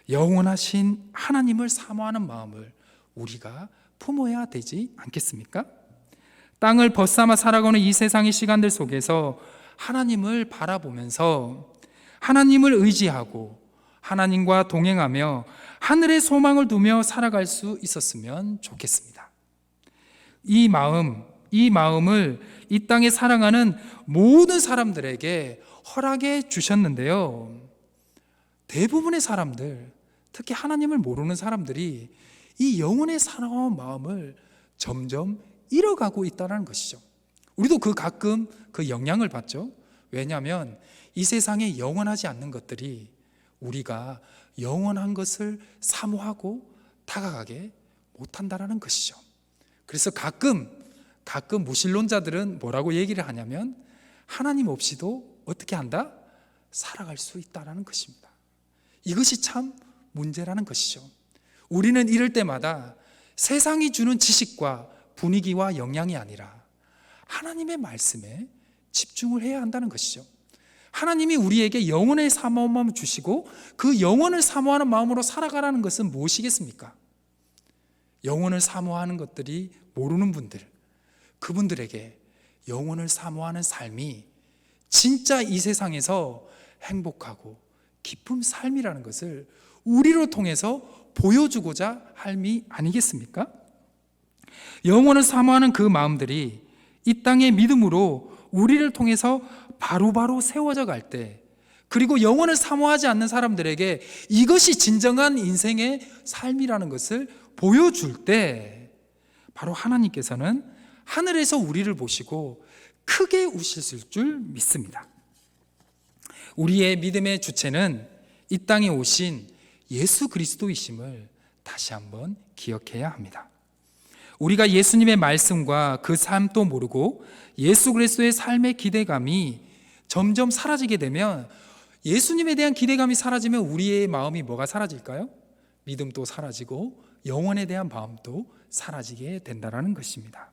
영원하신 하나님을 사모하는 마음을 우리가 품어야 되지 않겠습니까? 땅을 벗삼아 살아가는 이 세상의 시간들 속에서 하나님을 바라보면서 하나님을 의지하고 하나님과 동행하며 하늘의 소망을 두며 살아갈 수 있었으면 좋겠습니다. 이 마음을 이 땅에 살아가는 모든 사람들에게 허락해 주셨는데요, 대부분의 사람들, 특히 하나님을 모르는 사람들이 이 영혼의 사랑하는 마음을 점점 잃어가고 있다는 것이죠. 우리도 가끔 그 영향을 받죠. 왜냐하면 이 세상에 영원하지 않는 것들이 우리가 영원한 것을 사모하고 다가가게 못한다는 것이죠. 그래서 가끔 무신론자들은 뭐라고 얘기를 하냐면 하나님 없이도 어떻게 한다? 살아갈 수 있다는 것입니다. 이것이 참 문제라는 것이죠. 우리는 이럴 때마다 세상이 주는 지식과 분위기와 영향이 아니라 하나님의 말씀에 집중을 해야 한다는 것이죠. 하나님이 우리에게 영혼의 사모함을 주시고 그 영혼을 사모하는 마음으로 살아가라는 것은 무엇이겠습니까? 영혼을 사모하는 것들이 모르는 분들, 그분들에게 영혼을 사모하는 삶이 진짜 이 세상에서 행복하고 기쁜 삶이라는 것을 우리로 통해서 보여주고자 할미 아니겠습니까? 영혼을 사모하는 그 마음들이 이 땅의 믿음으로 우리를 통해서 바로바로 세워져 갈 때, 그리고 영혼을 사모하지 않는 사람들에게 이것이 진정한 인생의 삶이라는 것을 보여줄 때 바로 하나님께서는 하늘에서 우리를 보시고 크게 웃으실 줄 믿습니다. 우리의 믿음의 주체는 이 땅에 오신 예수 그리스도이심을 다시 한번 기억해야 합니다. 우리가 예수님의 말씀과 그 삶도 모르고 예수 그리스도의 삶의 기대감이 점점 사라지게 되면, 예수님에 대한 기대감이 사라지면 우리의 마음이 뭐가 사라질까요? 믿음도 사라지고 영혼에 대한 마음도 사라지게 된다는 것입니다.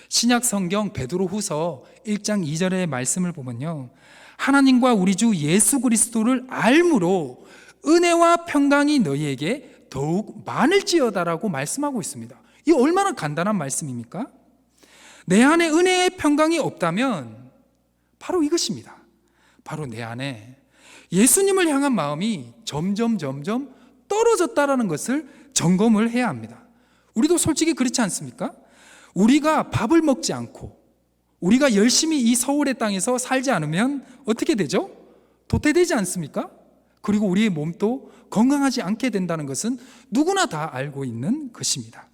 신약 성경 베드로후서 1장 2절의 말씀을 보면요, 하나님과 우리 주 예수 그리스도를 알므로 은혜와 평강이 너희에게 더욱 많을지어다라고 말씀하고 있습니다. 이 얼마나 간단한 말씀입니까? 내 안에 은혜의 평강이 없다면 바로 이것입니다. 바로 내 안에 예수님을 향한 마음이 점점 떨어졌다라는 것을 점검을 해야 합니다. 우리도 솔직히 그렇지 않습니까? 우리가 밥을 먹지 않고 우리가 열심히 이 서울의 땅에서 살지 않으면 어떻게 되죠? 도태되지 않습니까? 그리고 우리의 몸도 건강하지 않게 된다는 것은 누구나 다 알고 있는 것입니다.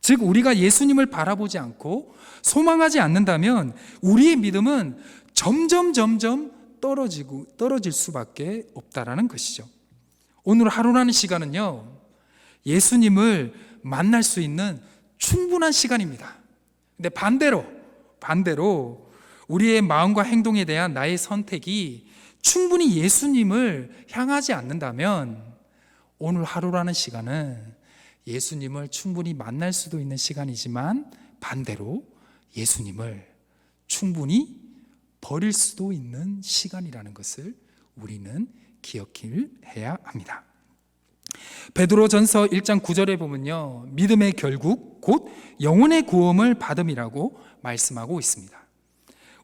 즉 우리가 예수님을 바라보지 않고 소망하지 않는다면 우리의 믿음은 점점 떨어질 수밖에 없다라는 것이죠. 오늘 하루라는 시간은요, 예수님을 만날 수 있는 충분한 시간입니다. 근데 반대로 우리의 마음과 행동에 대한 나의 선택이 충분히 예수님을 향하지 않는다면 오늘 하루라는 시간은 예수님을 충분히 만날 수도 있는 시간이지만 반대로 예수님을 충분히 버릴 수도 있는 시간이라는 것을 우리는 기억해야 합니다. 베드로전서 1장 9절에 보면요, 믿음의 결국 곧 영혼의 구원을 받음이라고 말씀하고 있습니다.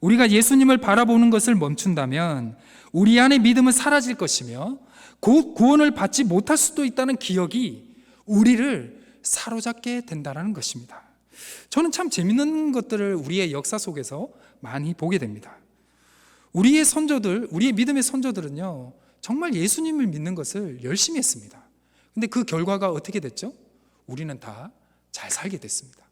우리가 예수님을 바라보는 것을 멈춘다면 우리 안의 믿음은 사라질 것이며 곧 구원을 받지 못할 수도 있다는 기억이 우리를 사로잡게 된다는 것입니다. 저는 참 재밌는 것들을 우리의 역사 속에서 많이 보게 됩니다. 우리의 믿음의 선조들은요, 정말 예수님을 믿는 것을 열심히 했습니다. 근데 그 결과가 어떻게 됐죠? 우리는 다 잘 살게 됐습니다.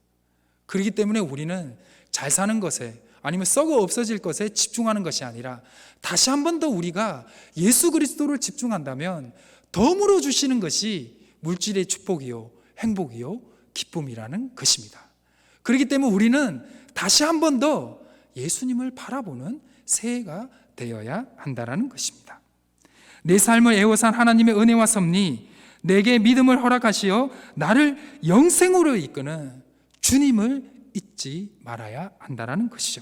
그렇기 때문에 우리는 잘 사는 것에 아니면 썩어 없어질 것에 집중하는 것이 아니라 다시 한 번 더 우리가 예수 그리스도를 집중한다면 덤으로 주시는 것이 물질의 축복이요, 행복이요, 기쁨이라는 것입니다. 그렇기 때문에 우리는 다시 한 번 더 예수님을 바라보는 새해가 되어야 한다는 것입니다. 내 삶을 애워싼 하나님의 은혜와 섭리, 내게 믿음을 허락하시어 나를 영생으로 이끄는 주님을 잊지 말아야 한다는 것이죠.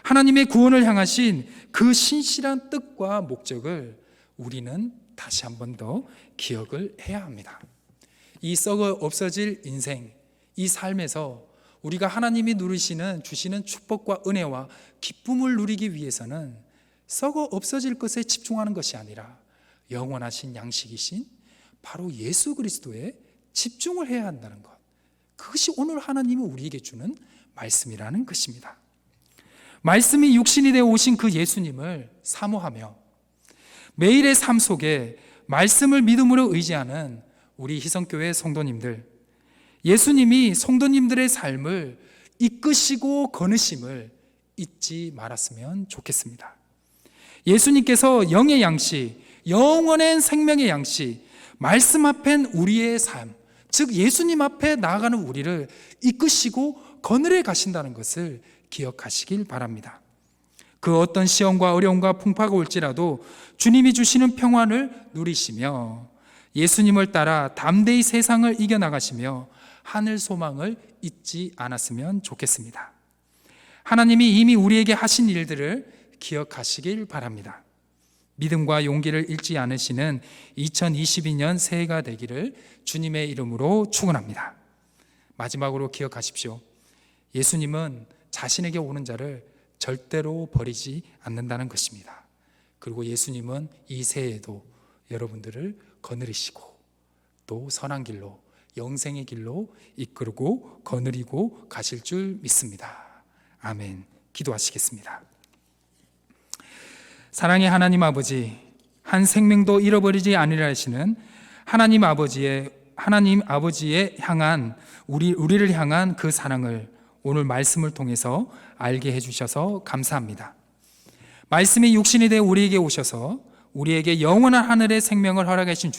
하나님의 구원을 향하신 그 신실한 뜻과 목적을 우리는 다시 한 번 더 기억을 해야 합니다. 이 썩어 없어질 인생, 이 삶에서 우리가 하나님이 주시는 축복과 은혜와 기쁨을 누리기 위해서는 썩어 없어질 것에 집중하는 것이 아니라 영원하신 양식이신 바로 예수 그리스도에 집중을 해야 한다는 것, 그것이 오늘 하나님이 우리에게 주는 말씀이라는 것입니다. 말씀이 육신이 되어 오신 그 예수님을 사모하며 매일의 삶 속에 말씀을 믿음으로 의지하는 우리 희성교회 성도님들, 예수님이 성도님들의 삶을 이끄시고 거느심을 잊지 말았으면 좋겠습니다. 예수님께서 영의 양식, 영원한 생명의 양식, 말씀 앞엔 우리의 삶, 즉 예수님 앞에 나아가는 우리를 이끄시고 거느려 가신다는 것을 기억하시길 바랍니다. 그 어떤 시험과 어려움과 풍파가 올지라도 주님이 주시는 평안을 누리시며 예수님을 따라 담대히 세상을 이겨나가시며 하늘 소망을 잊지 않았으면 좋겠습니다. 하나님이 이미 우리에게 하신 일들을 기억하시길 바랍니다. 믿음과 용기를 잃지 않으시는 2022년 새해가 되기를 주님의 이름으로 축원합니다. 마지막으로 기억하십시오. 예수님은 자신에게 오는 자를 절대로 버리지 않는다는 것입니다. 그리고 예수님은 이 새해에도 여러분들을 거느리시고 또 선한 길로, 영생의 길로 이끌고 거느리고 가실 줄 믿습니다. 아멘. 기도하시겠습니다. 사랑의 하나님 아버지, 한 생명도 잃어버리지 않으리라 하시는 하나님 아버지의 향한 우리를 향한 그 사랑을 오늘 말씀을 통해서 알게 해주셔서 감사합니다. 말씀이 육신이 되어 우리에게 오셔서 우리에게 영원한 하늘의 생명을 허락하신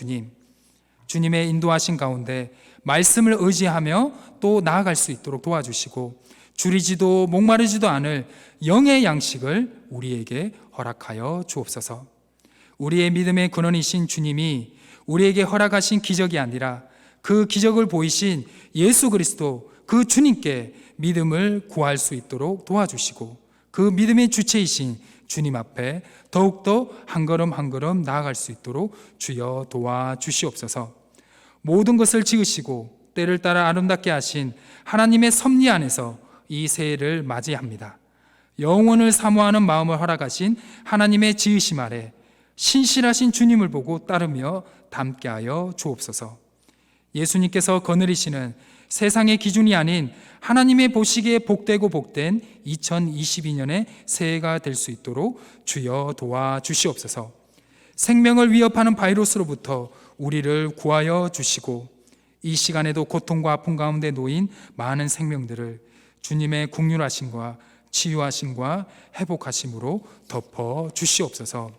주님의 인도하신 가운데 말씀을 의지하며 또 나아갈 수 있도록 도와주시고 줄이지도 목마르지도 않을 영의 양식을 우리에게 허락하여 주옵소서. 우리의 믿음의 근원이신 주님이 우리에게 허락하신 기적이 아니라 그 기적을 보이신 예수 그리스도 그 주님께 믿음을 구할 수 있도록 도와주시고 그 믿음의 주체이신 주님 앞에 더욱더 한 걸음 한 걸음 나아갈 수 있도록 주여 도와주시옵소서. 모든 것을 지으시고 때를 따라 아름답게 하신 하나님의 섭리 안에서 이 새해를 맞이합니다. 영원을 사모하는 마음을 허락하신 하나님의 지으심 아래 신실하신 주님을 보고 따르며 닮게 하여 주옵소서. 예수님께서 거느리시는 세상의 기준이 아닌 하나님의 보시기에 복되고 복된 2022년의 새해가 될 수 있도록 주여 도와주시옵소서. 생명을 위협하는 바이러스로부터 우리를 구하여 주시고 이 시간에도 고통과 아픔 가운데 놓인 많은 생명들을 주님의 긍휼하심과 치유하심과 회복하심으로 덮어 주시옵소서.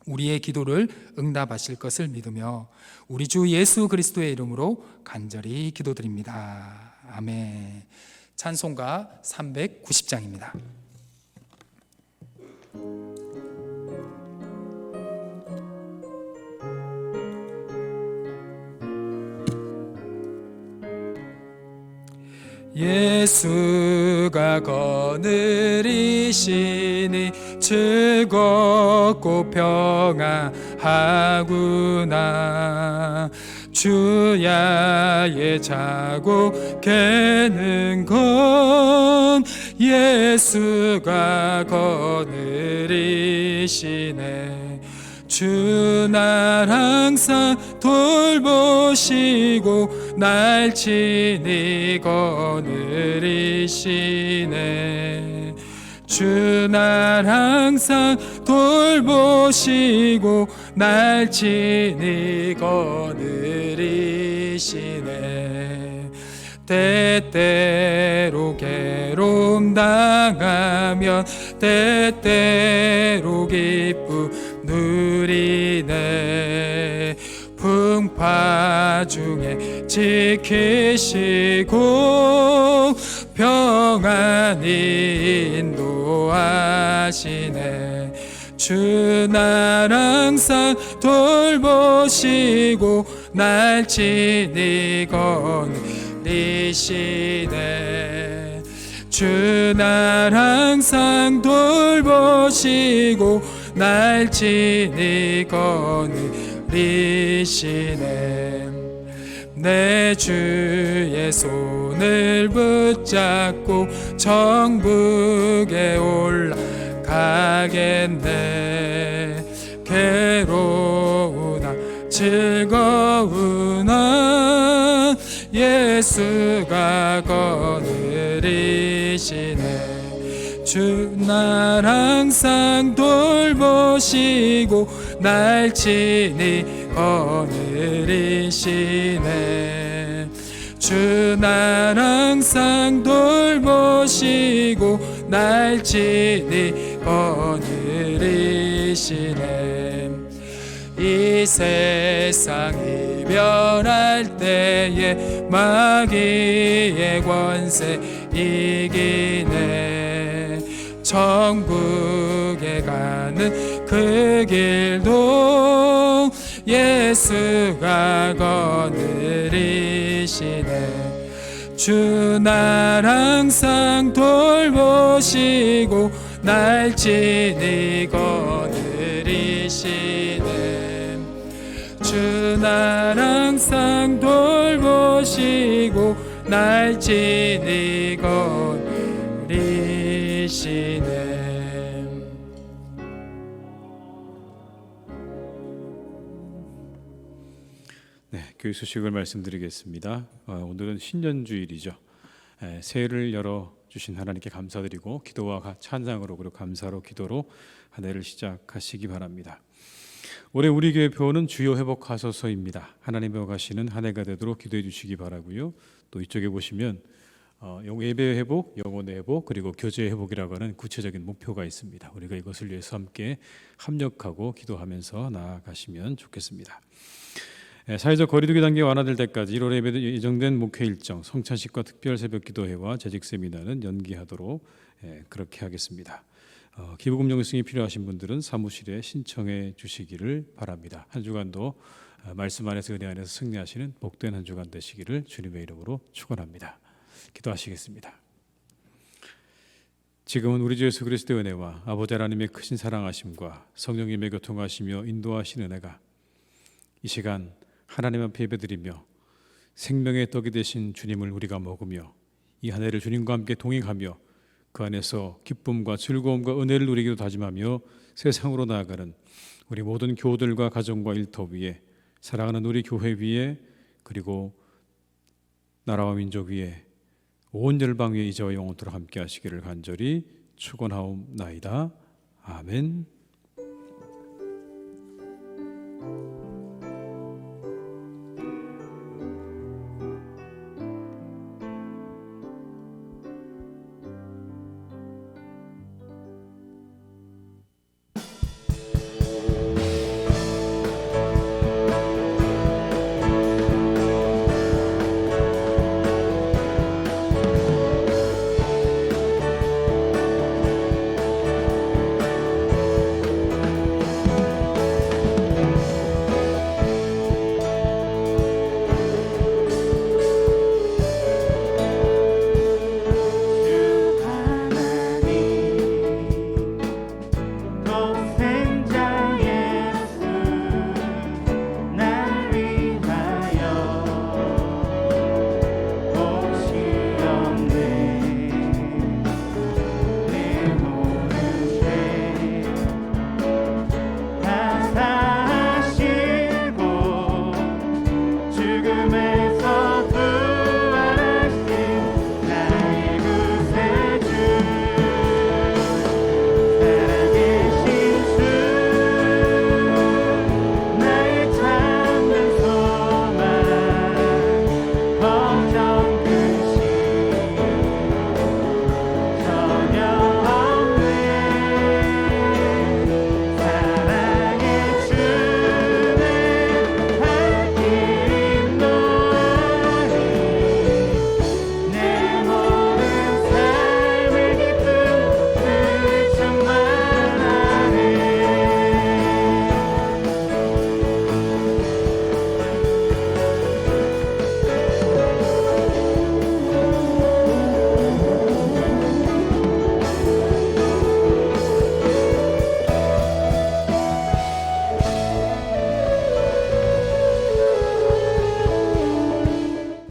우리의 기도를 응답하실 것을 믿으며 우리 주 예수 그리스도의 이름으로 간절히 기도드립니다. 아멘. 찬송가 390장입니다. 예수가 거느리시니 즐겁고 평안하구나. 주야의 자고 깨는 건 예수가 거느리시네. 주 날 항상 돌보시고 날 친히 거느리시네. 주 날 항상 돌보시고 날 친히 거느리시네. 때때로 괴로움 당하면 때때로 기쁨 누리네. 풍파 중에 지키시고 평안히 인도하시네. 주 날 항상 돌보시고 날 친히 거느리시네. 주 날 항상 돌보시고 날 친히 거느리시네. 내 주의 손을 붙잡고 천국에 올라가겠네. 괴로우나 즐거우나 예수가 거느리시네. 주 날 항상 돌보시고 날 친히 거느리시네. 주 날 항상 돌보시고 날 친히 거느리시네. 이 세상 이별할 때에 마귀의 권세 이기네. 천국에 가는 그 길도 예수가 거느리시네. 주 날 항상 돌보시고 날 친히 거느리시네. 주 날 항상 돌보시고 날 친히 거느리시네. 네, 교육 소식을 말씀드리겠습니다. 오늘은 신년주일이죠. 새해를 열어주신 하나님께 감사드리고 기도와 찬양으로 그리고 감사로 기도로 한 해를 시작하시기 바랍니다. 올해 우리 교회 표어는 주여 회복하소서입니다. 하나님 배워가시는 한 해가 되도록 기도해 주시기 바라고요. 또 이쪽에 보시면 예배 회복, 영혼의 회복, 그리고 교제 회복이라고 하는 구체적인 목표가 있습니다. 우리가 이것을 위해서 함께 합력하고 기도하면서 나아가시면 좋겠습니다. 사회적 거리두기 단계 완화될 때까지 1월 예배 예정된 목회 일정, 성찬식과 특별 새벽 기도회와 재직 세미나는 연기하도록 그렇게 하겠습니다. 기부금 영수증이 필요하신 분들은 사무실에 신청해 주시기를 바랍니다. 한 주간도 말씀 안에서 은혜 안에서 승리하시는 복된 한 주간 되시기를 주님의 이름으로 축원합니다. 기도하시겠습니다. 지금은 우리 주 예수 그리스도의 은혜와 아버지 하나님의 크신 사랑하심과 성령님의 교통하시며 인도하신 은혜가 이 시간 하나님 앞에 예배드리며 생명의 떡이 되신 주님을 우리가 먹으며 이 한 해를 주님과 함께 동행하며 그 안에서 기쁨과 즐거움과 은혜를 누리기도 다짐하며 세상으로 나아가는 우리 모든 교우들과 가정과 일터 위에 사랑하는 우리 교회 위에 그리고 나라와 민족 위에 온 열방 위에 이제와 영원토록 함께 하시기를 간절히 축원하옵나이다. 아멘. 주시옵소서.